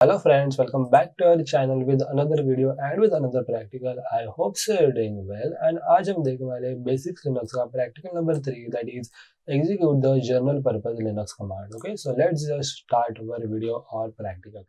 Hello friends, welcome back to our channel with another video and with another practical. I hope so you're doing well. And आज हम देखने वाले basic Linux का practical number 3 that is execute the general purpose Linux command. Okay, so let's just start our video or practical.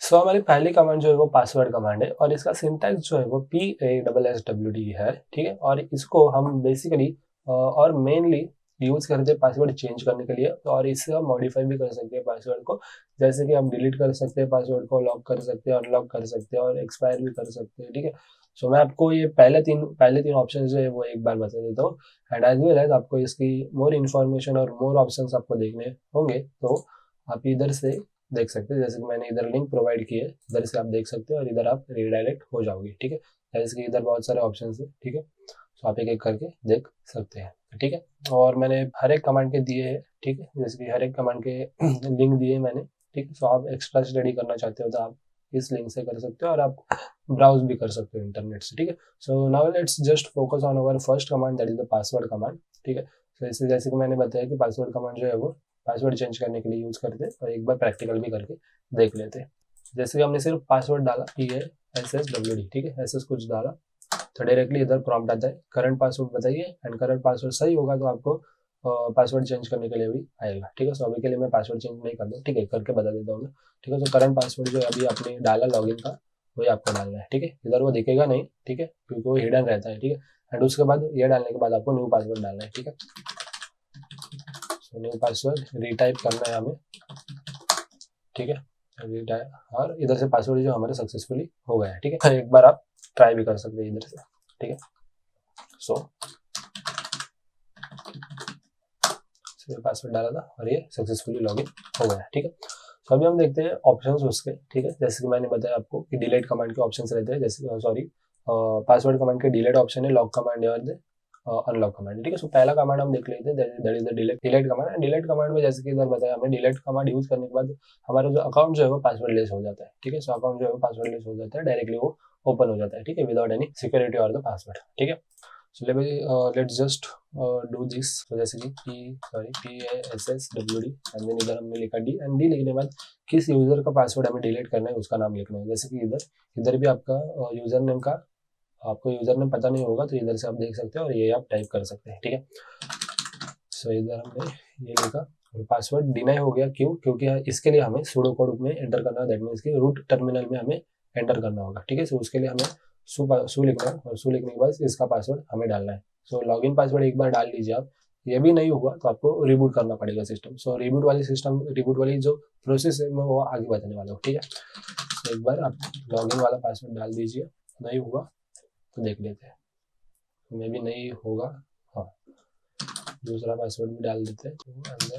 सो हमारी पहली command जो है वो पासवर्ड कमांड है और इसका सिंटैक्स जो है वो PASSWD है, ठीक है। और इसको हम बेसिकली और मेनली यूज करते हैं पासवर्ड चेंज करने के लिए, और इससे हम मॉडिफाई भी कर सकते हैं पासवर्ड को, जैसे कि हम डिलीट कर सकते हैं पासवर्ड को, लॉक कर सकते हैं, अनलॉक कर सकते हैं और एक्सपायर भी कर सकते हैं, ठीक है। सो मैं आपको ये पहले तीन ऑप्शन जो है वो एक बार बता देता हूँ, एंड एज वेल एज आपको इसकी मोर इन्फॉर्मेशन और मोर ऑप्शंस आपको देखने होंगे तो आप इधर से देख सकते हैं। जैसे कि मैंने इधर लिंक प्रोवाइड किए, इधर से आप देख सकते हैं और इधर आप रिडायरेक्ट हो जाओगे, ठीक है। जैसे कि इधर बहुत सारे ऑप्शन है, ठीक है। तो आप एक एक करके देख सकते हैं, ठीक है। और मैंने हर एक कमांड के दिए हैं, ठीक है। जैसे कि हर एक कमांड के लिंक दिए मैंने, ठीक है। तो आप एक्स्ट्रा स्टडी करना चाहते हो तो आप इस लिंक से कर सकते हो और आप ब्राउज भी कर सकते हो इंटरनेट से, ठीक है। So now let's just focus on our first command that is the password command, ठीक है। तो इससे जैसे कि मैंने बताया कि पासवर्ड कमांड जो है वो पासवर्ड चेंज करने के लिए यूज करते हैं, और एक बार प्रैक्टिकल भी करके देख लेते हैं। जैसे कि हमने सिर्फ पासवर्ड डाला PASSWD, ठीक है, ऐसे कुछ डाला तो डायरेक्टली इधर प्रॉम्प्ट आता है करंट पासवर्ड बताइए, एंड करंट पासवर्ड सही होगा तो आपको पासवर्ड चेंज करने के लिए भी आएगा, ठीक है। सो अभी के लिए मैं पासवर्ड चेंज नहीं कर दूँ, ठीक है, करके बता देता हूँ मैं, ठीक है। तो करंट पासवर्ड जो अभी आपने डाला लॉगिन का वही आपको डालना है, ठीक है। इधर वो दिखेगा नहीं, ठीक है, क्योंकि वो हिडन रहता है, ठीक है। एंड उसके बाद ये डालने के बाद आपको न्यू पासवर्ड डालना है, ठीक है। न्यू पासवर्ड रीटाइप करना है हमें, ठीक है। और इधर से पासवर्ड जो हमारे सक्सेसफुली हो गया है, ठीक है। एक बार आप ट्राई भी कर सकते हैं इधर से, ठीक है। सो पासवर्ड डाला था और ये सक्सेसफुली लॉगिन हो गया है, ठीक है। तो अभी हम देखते हैं ऑप्शंस उसके, ठीक है। जैसे कि मैंने बताया आपको कि डिलीट कमांड के ऑप्शंस रहते हैं, जैसे सॉरी पासवर्ड कमांड के डिलीट ऑप्शन है, लॉक कमांड और अनलॉक कमांड, ठीक है। सो पहला कमांड हम देख लेते हैं, that is the delete command. And delete command में जैसे कि इधर बताया हमें, डिलीट कमांड यूज करने के बाद हमारा जो अकाउंट जो है वो पासवर्ड लेस हो जाता है, ठीक है। सो अकाउंट जो है वो पासवर्ड लेस हो जाता है, डायरेक्टली वो ओपन हो जाता है, ठीक है, विदाउट एनी सिक्योरिटी और द पासवर्ड, ठीक है। So let's just do this. तो जैसे कि PASSWD एंड देन इधर हमने लिखा D, एंड D लिखने के बाद किस यूजर का पासवर्ड हमें डिलीट करना है उसका नाम लिखना है। जैसे कि इधर भी आपका यूजर नेम का आपको यूजर नेम पता नहीं होगा तो इधर से आप देख सकते हो और ये आप टाइप कर सकते हैं, ठीक है। सो इधर हमने ये लिखा और पासवर्ड डिनाई हो गया, क्यों? क्योंकि इसके लिए हमें सूडो कोड में एंटर करना है, दैट मीन्स कि रूट टर्मिनल में हमें एंटर करना होगा, ठीक है। सो उसके लिए हमें सू लिखना है और सू लिखने के बाद इसका पासवर्ड हमें डालना है। सो लॉगिन पासवर्ड एक बार डाल लीजिए आप, ये भी नहीं हुआ तो आपको रिबूट करना पड़ेगा सिस्टम। सो रिबूट वाली जो प्रोसेस है मैं वो आगे बताने वाला हूँ, ठीक है। तो एक बार आप लॉगिन वाला पासवर्ड डाल दीजिए, नहीं हुआ तो देख लेते हैं, मे भी नहीं होगा, हाँ। दूसरा पासवर्ड भी डाल देते हैं तो अंदर,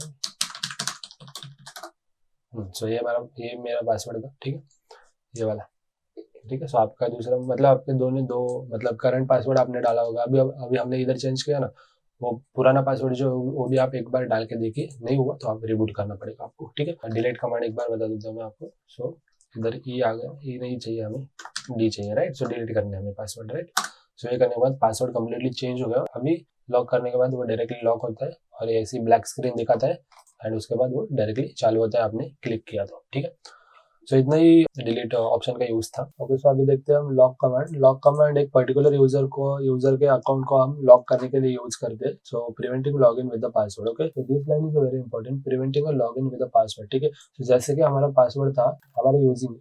सो ये मेरा पासवर्ड था, ठीक है, ये वाला, ठीक है। सो आपका दूसरा मतलब आपके दोनों दो मतलब करंट पासवर्ड आपने डाला होगा, अभी हमने इधर चेंज किया ना, वो पुराना पासवर्ड जो वो भी आप एक बार डाल के देखिए, नहीं हुआ तो आप रिबूट करना पड़ेगा आपको, ठीक है। डिलीट कमांड एक बार बता देता हूँ मैं आपको। सो इधर ई आ गया, ई नहीं चाहिए हमें, डी चाहिए, राइट। सो डिलीट करना है हमें पासवर्ड, राइट। सो ये करने के बाद पासवर्ड कम्प्लीटली चेंज हो गया। अभी लॉक करने के बाद वो डायरेक्टली लॉक होता है और ये ऐसी ब्लैक स्क्रीन दिखाता है, एंड उसके बाद वो डायरेक्टली चालू होता है आपने क्लिक किया तो, ठीक है। सो इतना ही डिलीट ऑप्शन का यूज था। ओके, सो अभी देखते हैं हम लॉक कमांड। लॉक कमांड एक पर्टिकुलर यूजर के अकाउंट को हम लॉक करने के लिए यूज करते हैं। So preventing login with the password, okay. तो this line is very important, preventing login with the password, ठीक है। तो जैसे कि हमारा पासवर्ड था हमारा using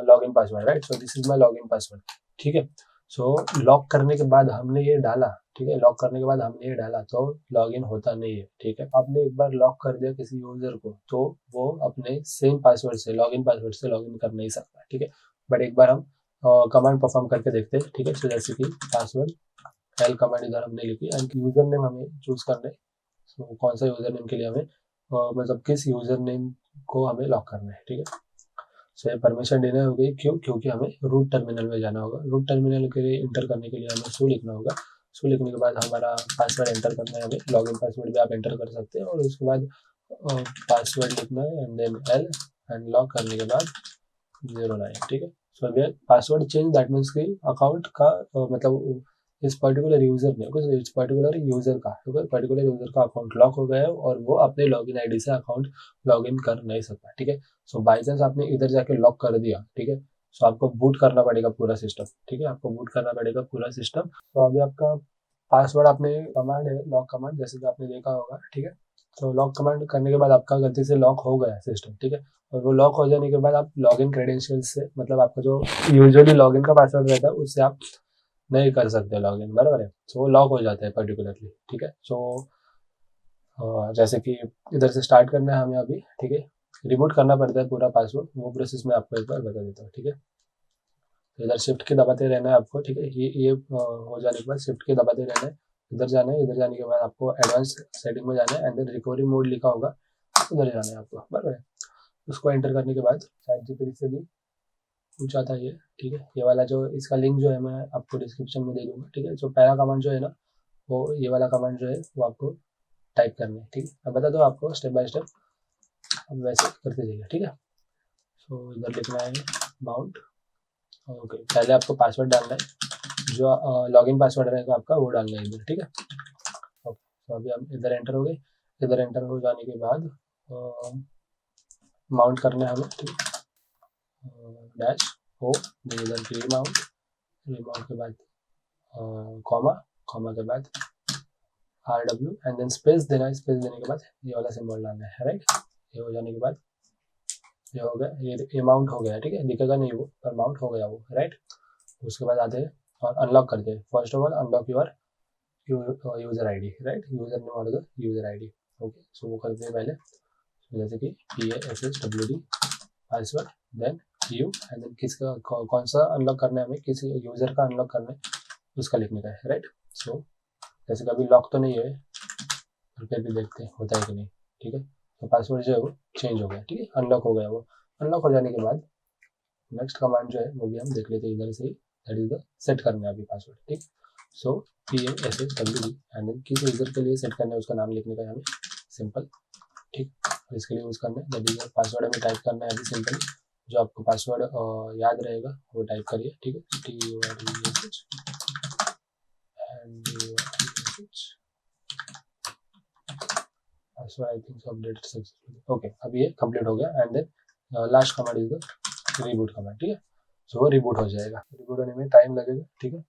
login password, right. So this is my login password, ठीक है। सो लॉक करने के बाद हमने ये डाला, ठीक है, लॉक करने के बाद हमने ये डाला तो लॉगिन होता नहीं है, ठीक है। आपने एक बार लॉक कर दिया किसी यूजर को तो वो अपने सेम पासवर्ड से लॉगिन पासवर्ड से लॉगिन कर नहीं सकता, ठीक है। बट एक बार हम कमांड परफॉर्म करके देखते हैं, ठीक है। सो जैसे कि पासवर्ड एल कमांड इधर हमने लिखी, एंड यूजर नेम हमें चूज करना है। सो कौन सा यूजर नेम के लिए हमें मतलब किस यूजर नेम को हमें लॉक करना है, ठीक है। सो ये परमिशन देना हो गई, क्यों? क्योंकि हमें रूट टर्मिनल में जाना होगा। रूट टर्मिनल के लिए इंटर करने के लिए हमें सू लिखना होगा। सू लिखने के बाद हमारा पासवर्ड एंटर करना है हमें, लॉगिन पासवर्ड भी आप एंटर कर सकते हैं, और उसके बाद पासवर्ड लिखना है and then L, and lock करने के बाद 09, ठीक है। So password change that means कि अकाउंट का मतलब इस पर्टिकुलर यूजर ने इस पर्टिकुलर यूजर का अकाउंट लॉक हो गया है और वो अपने लॉगिन आईडी से अकाउंट लॉगिन कर नहीं सकता, ठीक है। सो बाई चांस आपने इधर जाके लॉक कर दिया, ठीक है, सो आपको बूट करना पड़ेगा पूरा सिस्टम, ठीक है, आपको बूट करना पड़ेगा पूरा सिस्टम। तो अभी आपका पासवर्ड आपने कमांड है लॉक कमांड, जैसे कि आपने देखा होगा, ठीक है। तो लॉक कमांड करने के बाद आपका गलती से लॉक हो गया सिस्टम, ठीक है, और वो लॉक हो जाने के बाद आप लॉगिन क्रेडेंशियल्स से मतलब आपका जो यूजुअली लॉगिन का पासवर्ड रहता है उससे आप नहीं कर सकते लॉगिन, बराबर है। सो वो लॉक हो जाता है पर्टिकुलरली, ठीक है। सो जैसे कि इधर से स्टार्ट करना है हमें अभी, ठीक है, रिबूट करना पड़ता है पूरा पासवर्ड, वो प्रोसेस मैं आपको एक बार बता देता हूँ, ठीक है। इधर शिफ्ट की दबाते रहना है आपको, ठीक है, ये हो जाने के बाद शिफ्ट की दबाते रहना है, इधर जाना है, इधर जाने के बाद आपको एडवांस सेटिंग में जाना है एंड देन रिकवरी मोड लिखा होगा उधर जाना है आपको, बराबर है। उसको एंटर करने के बाद चैट जीपीटी से भी पूछा था ये, ठीक है, ये वाला जो इसका लिंक जो है मैं आपको डिस्क्रिप्शन में दे दूंगा, ठीक है। जो पहला कमांड जो है ना वो ये वाला कमांड जो है वो आपको टाइप करना है, ठीक है। अब बता दो आपको स्टेप बाय स्टेप, अब वैसे करते जाइए, ठीक है। सो इधर लिखना है माउंट, ओके, पहले आपको पासवर्ड डालना है, जो लॉगिन पासवर्ड रहेगा आपका वो डालना है इधर, ठीक है। ओके, तो अभी हम इधर एंटर हो गए, इधर एंटर हो जाने के बाद माउंट करना है हमें, ठीक है, डैश हो, इधर रीमाउंट के बाद कॉमा, कॉमा के बाद RW एंड देन स्पेस देना है, स्पेस देने के बाद ये वाला सिंबल डालना है, राइट। ये हो जाने के बाद ये हो गया, ये माउंट हो गया, ठीक है, दिखेगा नहीं वो पर माउंट हो गया वो, राइट। उसके बाद आते हैं और अनलॉक करते हैं। First of all unlock your user ID, right, user name और यूजर आईडी, ओके। सो वो करते हैं पहले, जैसे कि PASSWD password, then U and then किसका कौन सा अनलॉक करना है हमें, किस यूजर का अनलॉक करना है उसका लिखने का है, राइट। सो जैसे कि अभी लॉक तो नहीं है, फिर भी देखते हैं होता है कि नहीं, ठीक है। तो पासवर्ड जो है वो चेंज हो गया, ठीक है, अनलॉक हो गया वो। अनलॉक हो जाने के बाद नेक्स्ट कमांड जो है वो भी हम देख लेते हैं इधर से ही, दैट इज द सेट करना है अभी पासवर्ड, ठीक। सो PASSWD एंड देन किस यूजर के लिए सेट करना है उसका नाम लिखने का है हमें, सिंपल, ठीक। इसके लिए यूज करना है दैट इज पासवर्ड हमें टाइप करना है अभी सिंपल, जो आपको पासवर्ड याद रहेगा वो टाइप करिए, ठीक है, TURESH and password I think update successfully, okay. अब ये कंप्लीट हो गया and then last command is the reboot command, ठीक है। सो वो रिबूट हो जाएगा, रिबूट होने में टाइम लगेगा, ठीक है।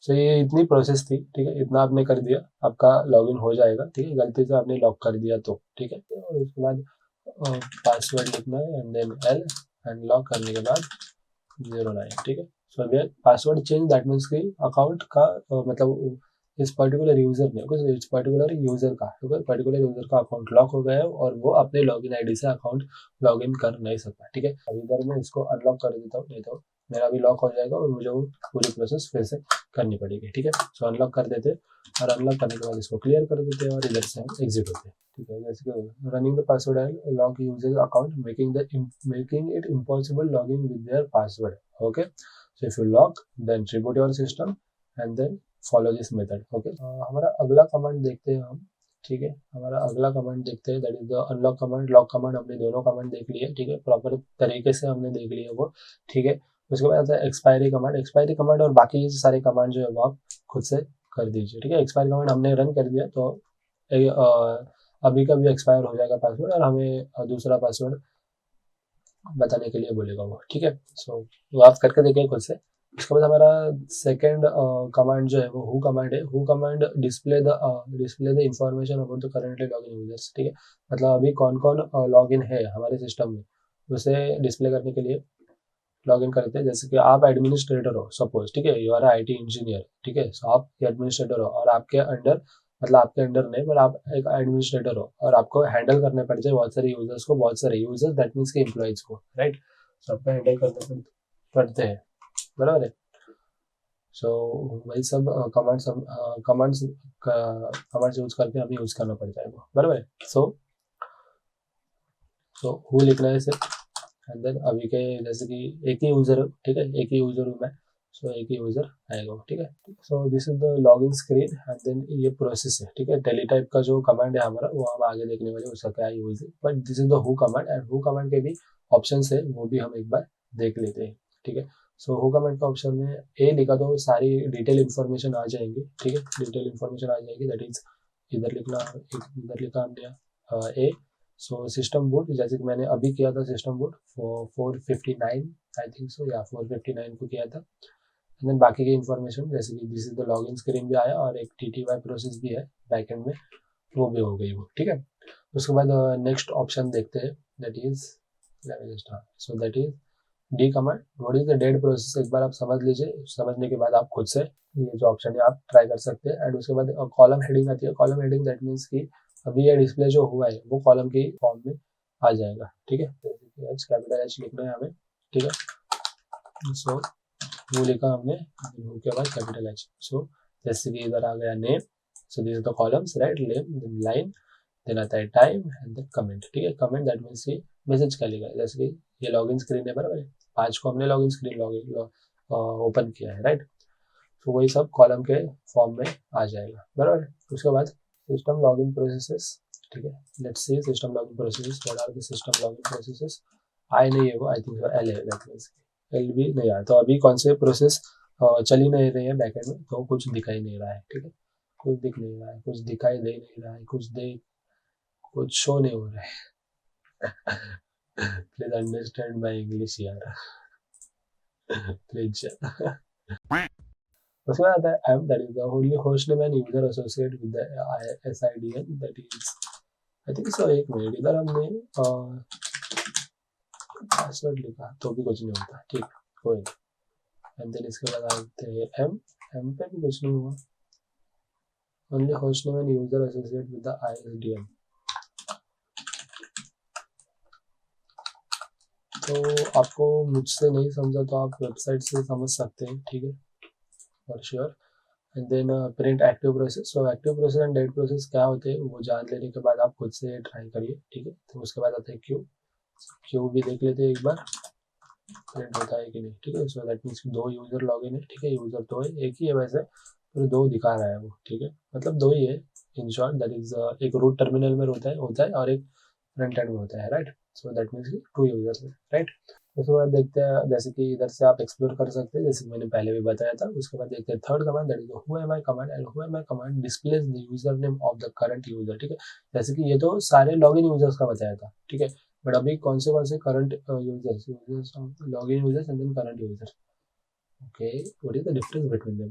सो ये इतनी प्रोसेस थी, ठीक है, इतना आपने कर दिया आपका लॉगिन हो जाएगा, ठीक है, गलती से आपने लॉक कर दिया तो, ठीक है। और उसके बाद पासवर्ड लिखना है and then L and lock करने के बाद 09, ठीक है। So password change that means कि अकाउंट का मतलब इस पर्टिकुलर यूजर ने इस पर्टिकुलर यूजर का अकाउंट लॉक हो गया है और वो अपने लॉगिन आईडी से अकाउंट लॉगिन कर नहीं सकता, ठीक है। अभी इधर मैं इसको अनलॉक कर देता हूँ, नहीं तो मेरा भी लॉक हो जाएगा और मुझे वो पूरी प्रोसेस फिर से करनी पड़ेगी, ठीक है। सो अनलॉक कर देते हैं और अनलॉक करने के बाद इसको क्लियर कर देते हैं और इधर से हम एग्जिट होते हैं, ठीक है। जैसे कि running the password and lock users account making it impossible login with their password, okay. So if you lock then reboot your system and then follow this method, okay. हमारा अगला कमांड देखते हैं हम, ठीक है, हमारा अगला कमांड देखते हैं that is the unlock command. Lock command हमने दोनों कमांड देख लिए, ठीक है, प्रॉपर तरीके से हमने देख लिया वो, ठीक है। उसके बाद आता है एक्सपायरी कमांड और बाकी ये सारे कमांड जो है वो आप खुद से कर दीजिए, ठीक है। एक्सपायरी कमांड हमने रन कर दिया तो अभी का भी एक्सपायर हो जाएगा पासवर्ड और हमें दूसरा पासवर्ड बताने के लिए बोलेगा वो, ठीक है। सो वो आप करके देखिए खुद से। उसके बाद हमारा सेकेंड कमांड जो है वो हु कमांड है। Who command display the information about the currently login users, ठीक है, मतलब अभी कौन कौन लॉगिन है हमारे सिस्टम में उसे डिस्प्ले करने के लिए लॉगिन करते हैं। जैसे कि आप एडमिनिस्ट्रेटर हो सपोज, ठीक है, यू आर IT इंजीनियर, ठीक है। सो आप एडमिनिस्ट्रेटर हो और आपके अंडर मतलब आपके अंडर नहीं पर आप एक एडमिनिस्ट्रेटर हो और आपको हैंडल करने पड़ते हैं बहुत सारे यूजर्स दैट मीन्स के एम्प्लॉइज को, राइट। सो आपको हैंडल करने पड़ते हैं, बराबर है। सो वही सब कमांड्स यूज करके हमें यूज करना पड़ता है वो, बराबर है। सो हु लिखना है सिर्फ एंड देन अभी के जैसे कि एक ही यूजर, ठीक है, एक ही यूजर हूँ मैं, सो एक ही यूजर आएगा, ठीक है। So this is the login screen and then ये प्रोसेस है, ठीक है। टेलीटाइप का जो कमांड है हमारा वो हम आगे देखने वाले उसका क्या यूज है, but this is the who command and who command के भी ऑप्शन है वो भी हम एक बार देख लेते हैं, ठीक है। सो हु कमेंट का ऑप्शन में ए लिखा तो सारी डिटेल इन्फॉर्मेशन आ जाएंगी, ठीक है, डिटेल इन्फॉर्मेशन आ जाएगी, दैट इज इधर लिखा हमने ए। सो सिस्टम बूट, जैसे कि मैंने अभी किया था सिस्टम बूट 459 आई थिंक सो, या 459 को किया था। एंड देन बाकी की इन्फॉर्मेशन जैसे कि this is the login screen भी आया और एक TTY प्रोसेस भी है बैकएंड में, वो भी हो गई वो, ठीक है। उसके बाद नेक्स्ट ऑप्शन देखते हैं, that is so that is D command. What is the dead process, एक बार आप समझ लीजिए, समझने के बाद आप खुद से ये जो ऑप्शन है आप ट्राई कर सकते हैं। एंड उसके बाद कॉलम हेडिंग आती है। कॉलम हेडिंग दैट मीन्स कि अभी ये डिस्प्ले जो हुआ है वो कॉलम की फॉर्म में आ जाएगा, ठीक है। एच, कैपिटल एच लिखना है हमें, ठीक है। सो वो लिखा हमने, के बाद कैपिटल एच। सो जैसे कि इधर आ गया name, so this is the columns, right, name, line, then आता है टाइम एंड देन कमेंट, ठीक है। कमेंट दैट मीन्स कि मैसेज का लिखा है, जैसे कि ये लॉगिन स्क्रीन है, बराबर है, 5 को हमने लॉगिन स्क्रीन ओपन किया है, राइट। तो वही सब कॉलम के फॉर्म में आ जाएगा, बराबर है। उसके बाद सिस्टम लॉगिन प्रोसेसेस, ठीक है। Let's see system login processes, what are the system login processes. I नहीं है वो, आई थिंक एल है, दैट मींस एल भी नहीं आया। तो अभी कौन से प्रोसेस चल ही नहीं रही है बैकएंड में, तो कुछ दिखाई नहीं रहा है, ठीक है। कुछ दिख नहीं रहा है, कुछ दिखाई दे नहीं रहा है, कुछ शो नहीं हो रहा है। प्लीज अंडरस्टैंड माई इंग्लिश यार, प्लीज। उसके बाद आता है M, that is the only host name and user associate with the SIDN, that is I think so. एक मिनट, इधर हमने पासवर्ड लिखा तो भी कुछ नहीं होता, ठीक, कोई नहीं। एंड देन इसके बाद आते हैं एम, एम पे भी कुछ नहीं हुआ, only host name and user associate with the ISDN। तो आपको मुझसे नहीं समझा तो आप वेबसाइट से समझ सकते हैं, ठीक है, for sure. And then print active process. So active process and dead process क्या होते हैं वो जान लेने के बाद आप खुद से ट्राई करिए, ठीक है। तो उसके बाद आता है क्यू, क्यू भी देख लेते हैं एक बार, प्रिंट होता है कि नहीं, ठीक है। So that means 2 user login है, ठीक है, यूजर 2 है, एक ही है वैसे, फिर 2 दिखा रहा है वो, ठीक है, मतलब 2 ही है इन शॉर्ट। दैट इज एक रूट टर्मिनल में होता है और एक फ्रंट एंड में होता है, right. So that means 2 users है, राइट। उसके बाद देखते हैं, जैसे कि इधर से आप एक्सप्लोर कर सकते हैं, जैसे कि मैंने पहले भी बताया था। उसके बाद देखते हैं third command, that is who am I command. And who am I command displace the user name of the current user, ठीक है। जैसे कि ये तो सारे लॉगिन यूजर्स का बताया था, ठीक है, बट अभी कौन से current users login users and then current users, okay, what is the difference between them.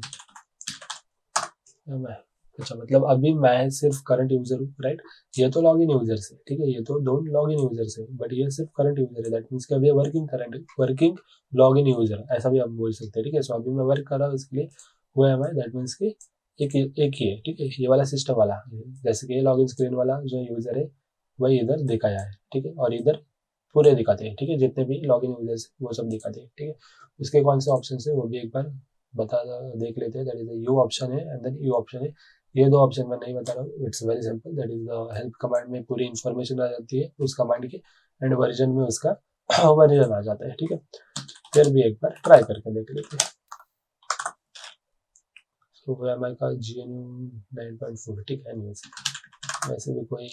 अच्छा, मतलब अभी मैं सिर्फ करंट यूजर हूँ, राइट। ये तो लॉगिन यूजर्स है, ठीक है, ये तो दोनों लॉगिन यूजर्स है, बट ये सिर्फ करंट यूजर है, दैट मीन्स कि अभी वर्किंग लॉगिन यूजर, ऐसा भी आप बोल सकते हैं, ठीक है। सो अभी मैं वर्क कर रहा हूँ, इसके लिए हुआ है मैं, दैट मीन्स कि एक ही है, ठीक है, ये वाला सिस्टम वाला, जैसे कि ये लॉगिन स्क्रीन वाला जो यूजर है वही इधर दिखाया है, ठीक है, और इधर पूरे दिखाते हैं, ठीक है, जितने भी लॉगिन यूजर्स वो सब दिखाते हैं, ठीक है। उसके कौन से ऑप्शन है वो भी एक बार बता देख लेते हैं, दैट इज यू ऑप्शन है एंड देन यू ऑप्शन है। ये 2 ऑप्शन मैं नहीं बता रहा हूँ, it's very simple, that is the help command में पूरी इन्फॉर्मेशन आ जाती है उस कमांड की, एंड वर्जन में उसका वर्जन आ जाता है, ठीक है। फिर भी एक बार ट्राई करके देख लेते हैं। तो एम आई का GNU 9.4, ठीक है। वैसे भी कोई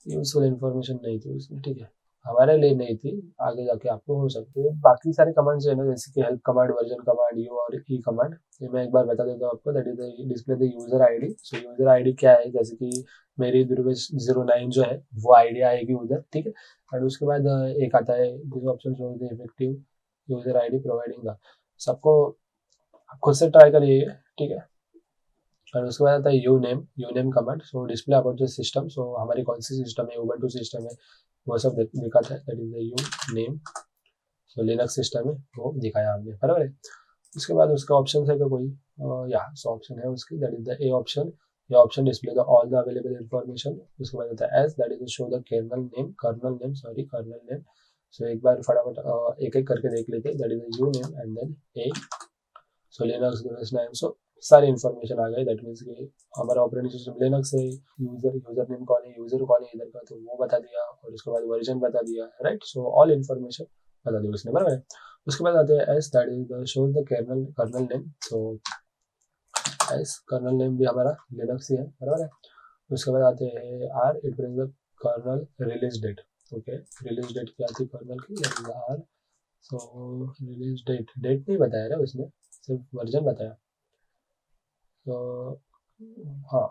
यूजफुल इन्फॉर्मेशन नहीं थी उसमें, ठीक है, हमारे लिए नहीं थी, आगे जाके आपको हो सकती है। बाकी सारे कमांड्स है ना, जैसे कि help command, version command, you और ई कमांड, ये मैं एक बार बता देता हूँ आपको, that is display the user ID. So user ID क्या है, जैसे कि मेरी दुर्वेश 09 जो है वो आईडी आएगी उधर, ठीक है। एंड उसके बाद एक आता है this option show the effective user ID providing the, सबको आप खुद से ट्राई करिए, ठीक है। और उसके बाद आता है uname command. So display about the system, so हमारी कौन सी सिस्टम है, उबंटू सिस्टम है, वो सब दिखाता है, that is the uname. So Linux system है वो दिखाया हमने, बराबर है। उसके बाद उसका ऑप्शन है कोई, या सो ऑप्शन है उसकी, that is the A option. ये option display the all the available information. उसके बाद आता है S, that is show the kernel name. सो एक बार फटाफट एक एक करके देख लेते हैं, that is uname and then A. So Linux name, so सारी इन्फॉर्मेशन आ गई, दैट मीन्स कि हमारा ऑपरेटिंग सिस्टम लिनक्स है, यूजर नेम कौन है, यूजर कौन है इधर का, तो वो बता दिया, और उसके बाद वर्जन बता दिया, राइट। सो ऑल इन्फॉर्मेशन बता दी उसने, बराबर है। उसके बाद आते हैं S, that is the shows the kernel name. So S kernel name भी हमारा लिनक्स ही है, बराबर है। उसके बाद आते हैं R, it brings the kernel release date, okay, release date क्या थी कर्नल की, that is R so release date नहीं बताया ना उसने, सिर्फ वर्जन बताया। तो हाँ,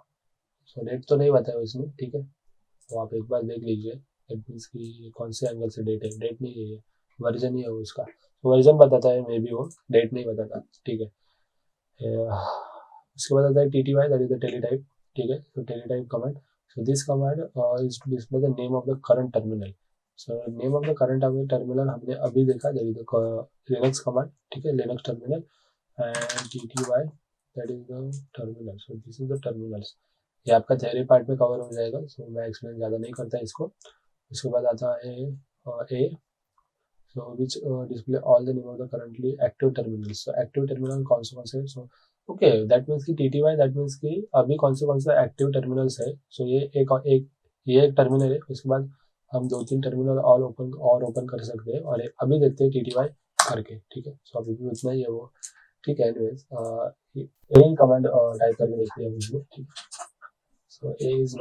सो डेट तो नहीं बताया उसने, ठीक है। तो आप एक बार देख लीजिए डेट मीन्स की कौन से एंगल से डेट है, डेट नहीं है ये, वर्जन ही है वो उसका। तो वर्जन बताता है मे बी, वो डेट नहीं बताता, ठीक है। उसके बाद आता है TTY, that is the teletype, ठीक है। तो teletype command, so this command is to display the name of the current terminal. So name of the current terminal हमने अभी देखा, that is the Linux command, ठीक है, Linux terminal. And TTY, that is the terminal, so this is the terminals. ये आपका theory part में cover हो जाएगा, सो मैं एक्सप्लेन ज़्यादा नहीं करता इसको। उसके बाद आता है ए, so which display all the name of the currently active terminals। so active terminal कौन से है, so okay, that means कि TTY, that means कि अभी कौन से active terminals है। so ये एक टर्मिनल है, उसके बाद हम 2-3 टर्मिनल और ओपन कर सकते हैं, और अभी देखते हैं TTY करके, ठीक है। so अभी भी उतना ही है वो, ठीक है। एनीवेज ए कमांड टाइप करके देखते हैं उसमें, ठीक है। so A is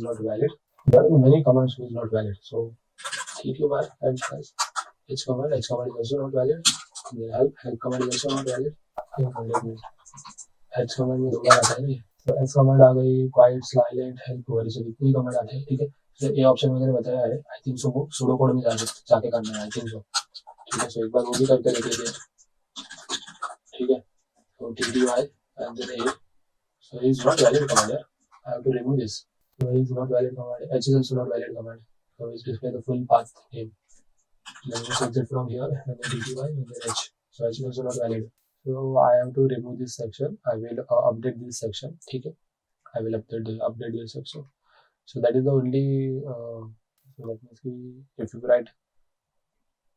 not valid, there are many commands which is not valid, so TTY and H command is also not valid, the help command is also not valid। H command में 2 बार आता है ना, तो H command आ गई, quiet, silent, help वगैरह सभी इतनी command आते हैं, ठीक है। तो ये ऑप्शन वगैरह बताया है, आई थिंक सो वो सूडो कोड में जाके करना है, आई थिंक सो, ठीक है। सो एक बार वो भी करके देख लीजिए, ठीक है। तो TTY and then A, so is not valid command, yeah, I have to remove this, so is not valid command, H is also not valid command, so is display the full path name, let me exit from here and then TTY and then H, so H is also not valid, so I have to remove this section, I will update this section, ठीक है। I will update this section, so that is the only so that means if you write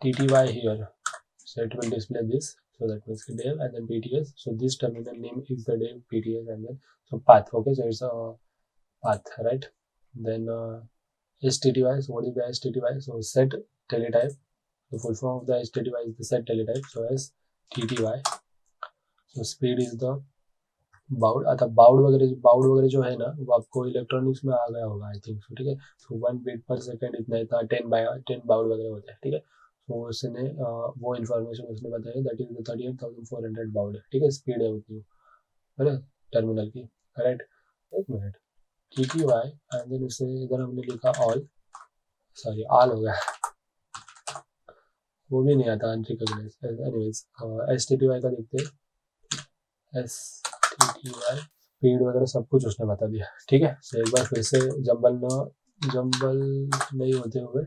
TTY here, so it will display this, so that means dev and then PTS, so this terminal name is the dev PTS and then so path, okay, so it's a path, right? Then STTY, so what is the STTY? So set teletype, the full form of the STTY is the set teletype, so as TTY, so speed is the bowed. आता bowed वगैरह जो है ना, वो आपको electronics में आ गया होगा आई थिंक सो, ठीक है। तो 1 बीट पर सेकेंड इतना इतना 10 बाउड वगैरह होता है, ठीक है। तो उसने वो इन्फॉर्मेशन उसने बताया, दैट इज 38,400 बाउड, ठीक है, स्पीड है उतनी, है ना, टर्मिनल की, राइट। एक मिनट, TTY एंड देन उससे इधर हमने लिखा ऑल, सॉरी ऑल हो गया, वो भी नहीं आता अनरिकॉग्नाइज, एनीवेज STTY का देखते हैं, STTY स्पीड वगैरह सब कुछ उसने बता दिया, ठीक है। सो एक बार फिर से जंबल नहीं होते हुए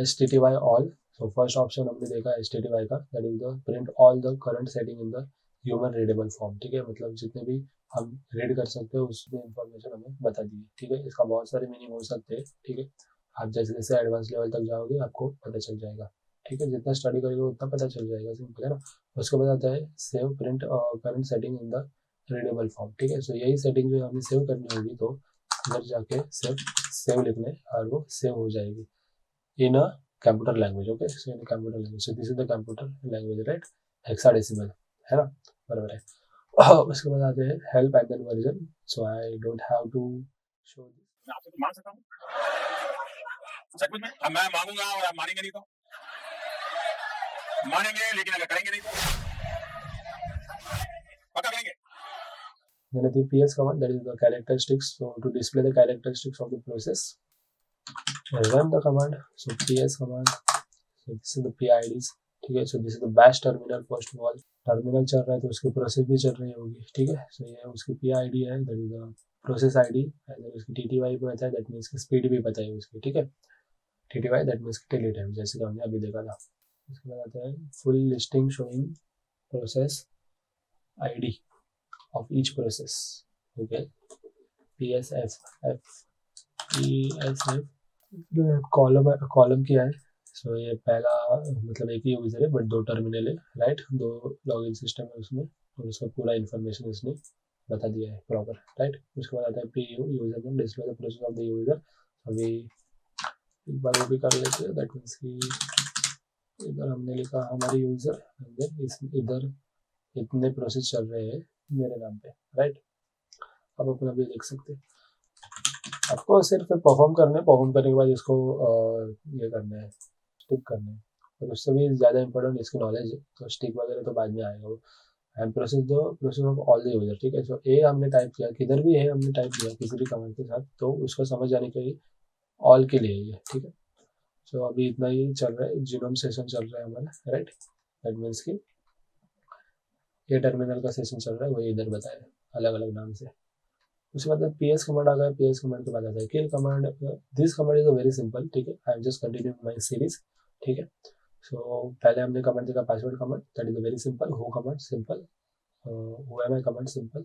STTY all, so first option हमने देखा STTY का, that is the print all the current setting in the human readable form, ठीक है। मतलब जितने भी हम रीड कर सकते हैं उसमें इंफॉर्मेशन हमें बता दी, ठीक है। इसका बहुत सारे मीनिंग हो सकते हैं, ठीक है। आप जैसे जैसे एडवांस लेवल तक जाओगे आपको पता चल जाएगा, ठीक है। जितना स्टडी करोगे उतना पता चल जाएगा, सिंपल है ना। उसके बाद आता है save print current setting in the readable form, ठीक है। सो यही सेटिंग जो हमें सेव करनी होगी, तो इधर जाके सेव लिखने और वो सेव हो जाएगी in a computer language, okay. So in computer language, so this is the computer language, right, hexadecimal, है ना, बराबर है। उसके बाद आते हैं help and then version, so I don't have to show this. मैं आपसे तो मांग सकता हूँ सचमुच में, अब मैं मांगूंगा और आप मानेंगे नहीं तो मानेंगे, लेकिन अगर करेंगे नहीं तो पक्का करेंगे। Then the PS command, that is the characteristics, so to display the characteristics of the process, run the command, so PS command, so this is the PIDs, ठीक है। so this is the bash terminal, first of all terminal चल रहा है तो उसकी process भी चल रही होगी, ठीक है। सो ये उसकी PID है, that is the process ID, and उसकी TTY भी पता है, दैट मीन्स की स्पीड भी पता है उसकी, ठीक है। TTY दैट मीन्स की टेली टाइम, जैसे कि हमने अभी देखा था। उसके बाद आता है full listing showing process ID of each process, okay, PSF column क्या है, सो ये पहला मतलब एक ही यूजर है बट 2 टर्मिनल है, राइट, 2 लॉगिन सिस्टम है उसमें, और उसका पूरा इन्फॉर्मेशन इसने बता दिया है प्रॉपर, राइट। उसके बाद आता है PU user name, display the process of the user. अभी एक बार वो भी कर लेते हैं, दैट मीन्स कि इधर हमने लिखा हमारे यूजर, इधर इतने प्रोसेस चल रहे हैं मेरे नाम पे, राइट। अब अपना भी देख सकते हैं, आपको सिर्फ परफॉर्म करना है, परफॉर्म करने के बाद इसको ये करना है, टिक करना है, और उससे भी ज़्यादा इंपॉर्टेंट इसकी नॉलेज है, तो स्टिक वगैरह तो बाद में आएगा वो। And process of all the user, ठीक है। सो ए हमने टाइप किया, किधर भी है हमने टाइप किया किसी भी कमांड के साथ, तो उसको समझ जाने के लिए ऑल के लिए ये, ठीक है। सो अभी इतना ही चल रहा है, जीनोम सेशन चल रहा है हमारा, राइट। दैट मीन्स की ये टर्मिनल का सेशन चल रहा है, वही इधर बताया अलग अलग नाम से। उसके बाद पीएस कमांड आ गया, पीएस कमांड के बाद आता है kill command. This command is very simple, ठीक है। I am just continuing my series, ठीक है। सो पहले हमने कमांड देखा password command, that is very simple. Who command simple, who am I command simple,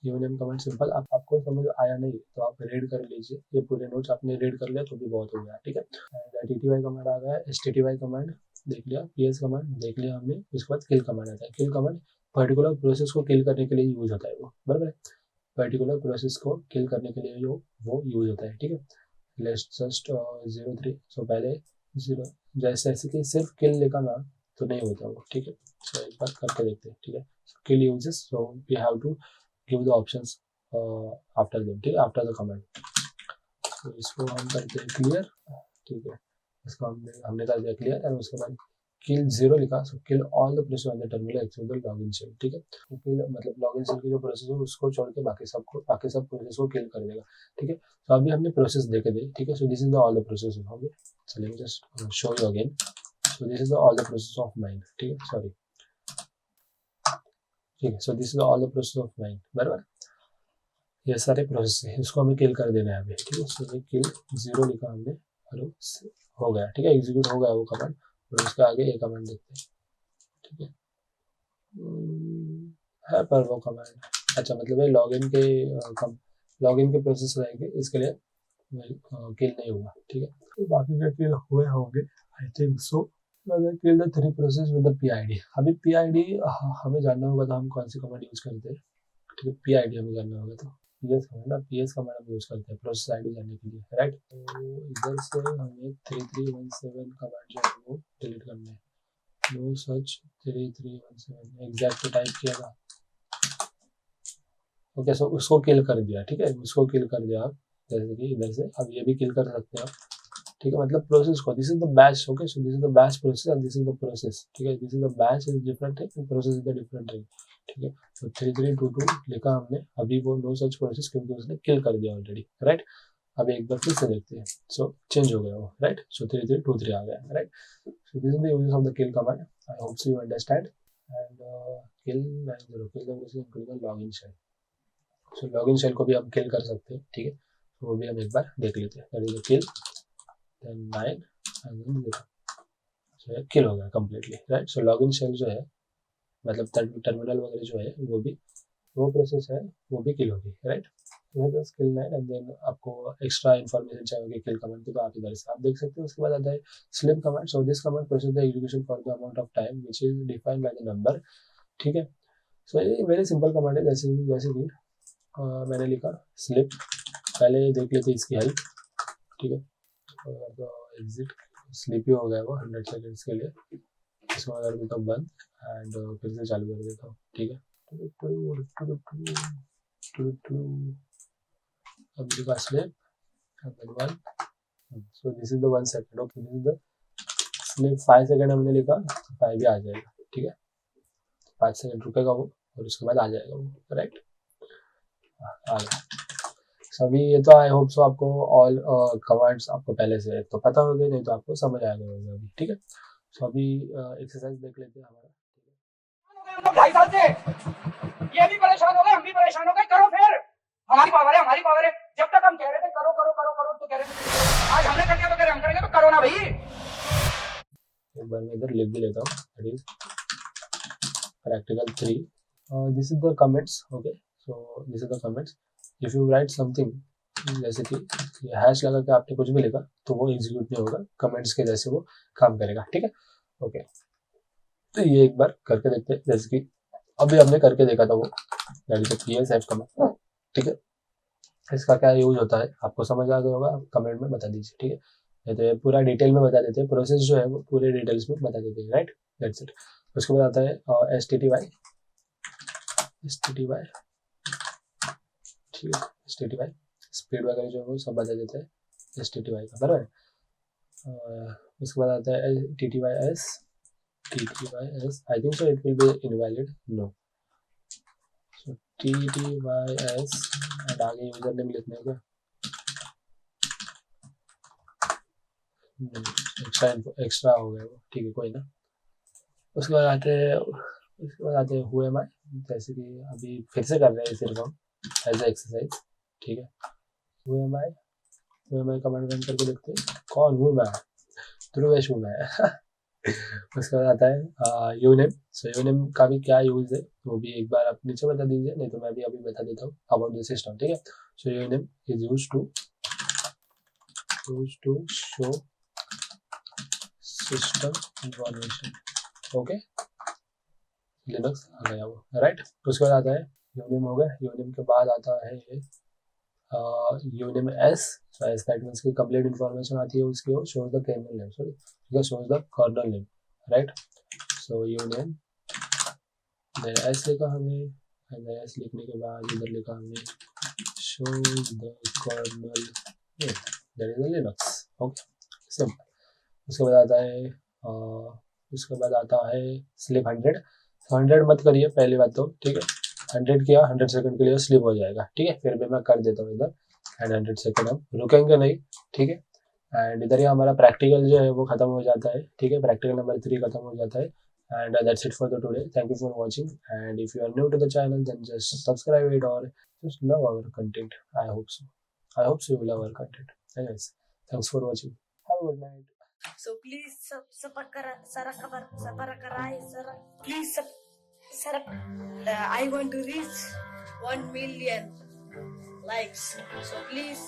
union command simple. आपको समझ आया नहीं तो आप रीड कर लीजिए, ये पूरे नोट्स आपने रीड कर लिया तो भी बहुत हो गया, ठीक है। टीटीवाई कमांड आ गया, एसटीटीवाई कमांड देख लिया, पीएस कमांड देख लिया हमने। उसके बाद किल कमांड आता है। किल कमांड पर्टिकुलर प्रोसेस को किल करने के लिए यूज होता है वो, बराबर है। पर्टिकुलर प्रोसेस को किल करने के लिए वो यूज होता है, ठीक है। Let's just 03। सो पहले 0, जैसे कि सिर्फ किल लिखा ना तो नहीं होता वो, ठीक है। सो एक बार करके देखते हैं, ठीक है। Kill uses, so we have to give the options after them, ठीक है, आफ्टर द कमांड। तो इसको हम करते हैं क्लियर, ठीक है। इसको हमने कर दिया क्लियर, और उसके बाद किल 0 लिखा, so kill all the process on the terminal except the login shell, ठीक है। तो किल मतलब लॉगिन शेल की जो प्रोसेस है उसको छोड़ के बाकी सब प्रोसेस को किल कर देगा, ठीक है। तो अभी हमने प्रोसेस देखे थे, ठीक है। So this is the all the process, okay. So let me just show you again. So this is the all the process of mind, ठीक है, सॉरी, ठीक है। So this is all the process of mind, बराबर। ये सारे process है, इसको हमें किल कर देना है अभी, ठीक है। सो ये किल 0 लिखा हमने, और हो गया, ठीक है, एग्जीक्यूट हो गया वो कमांड। और उसके आगे ये कमांड देखते हैं, ठीक है। है पर वो कमांड, अच्छा मतलब ये लॉगिन के प्रोसेस रहेंगे, इसके लिए किल नहीं हुआ, ठीक है। तो बाकी के किल हुए होंगे, आई think so. Kill the 3 process with the PID. अभी पीआईडी हमें जानना होगा तो हम कौन सी कमांड यूज करते हैं, ठीक है। पीआईडी हमें जानना होगा तो पीएस कमांड ना, पीएस कमांड हम यूज करते हैं प्रोसेस आईडी जानने के लिए, राइट। तो इधर से हमें 3317 कमांड जो है वो डिलीट करना है। नो सच 3317 एग्जैक्ट टाइप किया था, ओके। सो उसको किल कर दिया, ठीक है, उसको किल कर दिया आप, जैसे कि इधर से अब ये भी किल कर सकते हैं आप, ठीक है। मतलब प्रोसेस को, this is the batch, okay. So this is the batch process and this is the process, ठीक है। This is the batch is different thing, process is the different thing, ठीक है। तो 3322 लिखा हमने, अभी वो नो सच प्रोसेस क्योंकि उसने किल कर दिया ऑलरेडी, राइट। अभी एक बार फिर से देखते हैं, सो चेंज हो गया वो, राइट। सो 3323 आ गया, right. So this is the usages of the kill command, I hope so you understand. And kill 90 kill the process including login shell. So login shell को भी हम किल कर सकते हैं, ठीक है। तो वो भी हम एक बार देख लेते हैं, that is the kill, then 9 and then 0। So kill हो गया completely, right. So login shell जो है मतलब टर्मिनल वगैरह जो है वो प्रोसेस है, वो भी किल होगी, right. Just kill 9 and then आपको एक्स्ट्रा इन्फॉर्मेशन चाहिए किल कमांड की, तो आप इधर से आप देख सकते हो। उसके बाद आता है slip command. So this command process the execution for the amount of time which is defined by the number, ठीक है। सो ये वेरी सिंपल कमांड है, जैसे कि मैंने लिखा स्लिप, पहले देख लेते इसकी हेल्प, ठीक है। और एग्जिट स्लिप ही हो गया वो 100 सेकेंड्स के लिए। इसको अगर देता हूँ बंद एंड फिर से चालू कर देता हूँ, ठीक है। अब मेरे पास slip and then 1, so this is the 1 second, okay, this is the slip 5 second हमने लिखा, 5 भी आ जाएगा, ठीक है। 5 सेकंड रुकेगा वो और उसके बाद आ जाएगा वो, राइट। आ गया। सभी ये तो आई होप सो आपको ऑल कमांड्स आपको पहले से तो पता हो गए, नहीं तो आपको समझ आ गया होगा अभी, ठीक है। सो अभी एक्सरसाइज देख लेते हैं हमारा, हम 2.5 साल से ये भी परेशान हो गए, हम भी परेशान हो गए। करो फिर, हमारी पावर है, हमारी पावर है। जब तक हम कह रहे थे करो करो करो करो तो कह रहे थे, आज हमने कर दिया तो कह रहे हम करेंगे, तो करो ना भाई। एक बार मैं इधर लिख भी लेता हूँ, that is practical 3। This is the comments, okay. So this is the comments. If you right something, जैसे कि हैश लगा के आपने कुछ भी लिखा तो वो एग्जीक्यूट नहीं होगा, कमेंट्स के जैसे वो काम करेगा, ठीक है, ओके। तो ये एक बार करके देखते हैं, जैसे कि अभी हमने करके देखा था वो, दैट इज पीएस कमेंट, ठीक है। इसका क्या यूज होता है आपको समझ आ गया होगा, आप कमेंट में बता दीजिए, ठीक है। नहीं तो ये पूरा डिटेल में बता देते हैं, प्रोसेस जो है वो पूरे डिटेल्स में बता देते हैं, राइट, दैट्स इट। उसके बाद आता है एसटीटीवाई, ठीक है। एसटीटीवाई स्पीड वगैरह जो है वो सब बता देते हैं एसटीटीवाई का, बराबर। उसके बाद आता है TTYS I think so it will be invalid no so TTYS और आगे यूजर नेम लिखने का एक्स्ट्रा हो गया वो, ठीक है कोई ना। उसके बाद आते हैं हु एम आई, जैसे कि अभी फिर से कर रहे हैं सिर्फ हम एज ए एक्सरसाइज, ठीक है। Who am I comment run करके देखते हैं कौन हूँ मैं, ध्रुवेश हूँ मैं। उसके बाद आता है यूनेम। सो यूनेम का भी क्या यूज है वो भी एक बार आप नीचे बता दीजिए, नहीं तो मैं भी अभी बता देता हूँ अबाउट द सिस्टम, ठीक है। So uname is use to show system information, okay. Linux आ गया वो, राइट। उसके बाद आता है यूनिम हो गया। यूनिम के बाद आता है uname S. S that means की कंप्लीट इन्फॉर्मेशन आती है उसकी, वो shows the kernel name, sorry ठीक है, shows the kernel name, right. So uname then S लिखा हमने, एंड एस लिखने के बाद इधर लिखा हमने shows the kernel name, that is Linux, okay simple. उसके बाद आता है स्लिप 100। 100 मत करिए पहली बात तो, ठीक है। 100 किया 100 सेकंड के लिए स्लिप हो जाएगा, ठीक है। फिर भी मैं कर देता हूँ इधर, एंड 100 सेकंड हम रुकेंगे नहीं, ठीक है। एंड इधर ही हमारा प्रैक्टिकल जो है वो खत्म हो जाता है, ठीक है। प्रैक्टिकल नंबर 3 खत्म हो जाता है, and that's it for the today. Thank you for watching, and if you are new to the channel then just subscribe it और just love our content. I hope so you love our content. Anyways, thanks for watching, have a good night. So please please I want to reach 1 million likes. So please